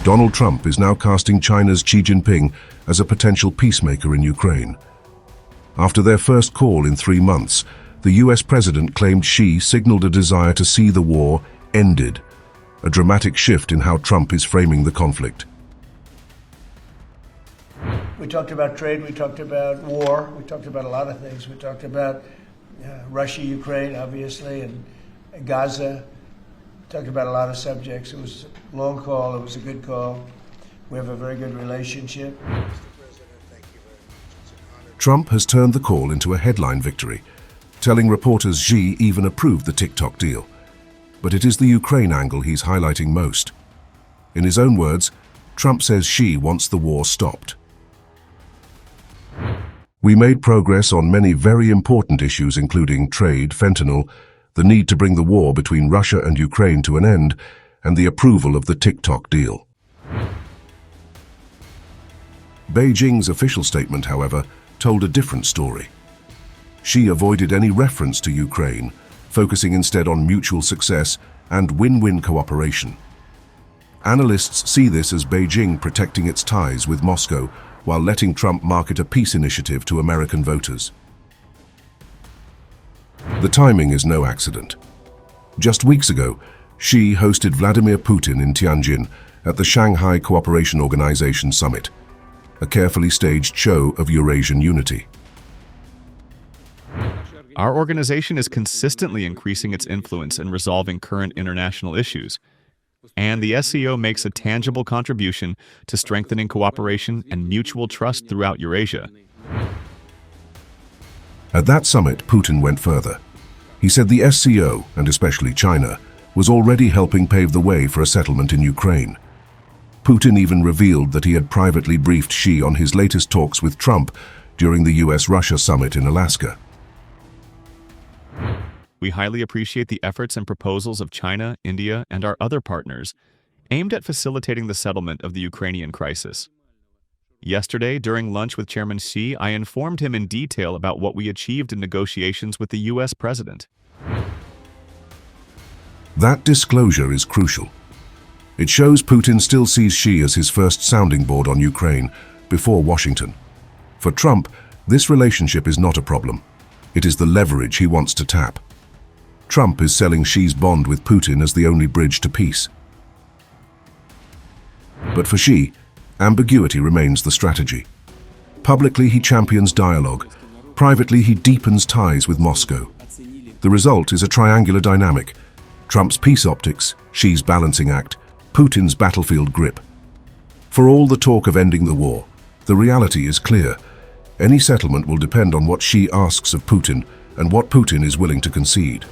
Donald Trump is now casting China's Xi Jinping as a potential peacemaker in Ukraine. After their first call in 3 months, the US president claimed Xi signaled a desire to see the war ended, a dramatic shift in how Trump is framing the conflict. We talked about trade, we talked about war, we talked about a lot of things. We talked about Russia, Ukraine, obviously, and Gaza. We talked about a lot of subjects. It was a long call, it was a good call. We have a very good relationship. Trump has turned the call into a headline victory, telling reporters Xi even approved the TikTok deal. But it is the Ukraine angle he's highlighting most. In his own words, Trump says Xi wants the war stopped. We made progress on many very important issues including trade, fentanyl, the need to bring the war between Russia and Ukraine to an end, and the approval of the TikTok deal. Beijing's official statement, however, told a different story. Xi avoided any reference to Ukraine, focusing instead on mutual success and win-win cooperation. Analysts see this as Beijing protecting its ties with Moscow while letting Trump market a peace initiative to American voters. The timing is no accident. Just weeks ago, Xi hosted Vladimir Putin in Tianjin at the Shanghai Cooperation Organization Summit, a carefully staged show of Eurasian unity. Our organization is consistently increasing its influence in resolving current international issues, and the SCO makes a tangible contribution to strengthening cooperation and mutual trust throughout Eurasia. At that summit, Putin went further. He said the SCO, and especially China, was already helping pave the way for a settlement in Ukraine. Putin even revealed that he had privately briefed Xi on his latest talks with Trump during the US-Russia summit in Alaska. We highly appreciate the efforts and proposals of China, India, and our other partners aimed at facilitating the settlement of the Ukrainian crisis. Yesterday, during lunch with Chairman Xi, I informed him in detail about what we achieved in negotiations with the US president. That disclosure is crucial. It shows Putin still sees Xi as his first sounding board on Ukraine before Washington. For Trump, this relationship is not a problem. It is the leverage he wants to tap. Trump is selling Xi's bond with Putin as the only bridge to peace. But for Xi, ambiguity remains the strategy. Publicly, he champions dialogue. Privately, he deepens ties with Moscow. The result is a triangular dynamic: Trump's peace optics, Xi's balancing act, Putin's battlefield grip. For all the talk of ending the war, the reality is clear. Any settlement will depend on what Xi asks of Putin and what Putin is willing to concede.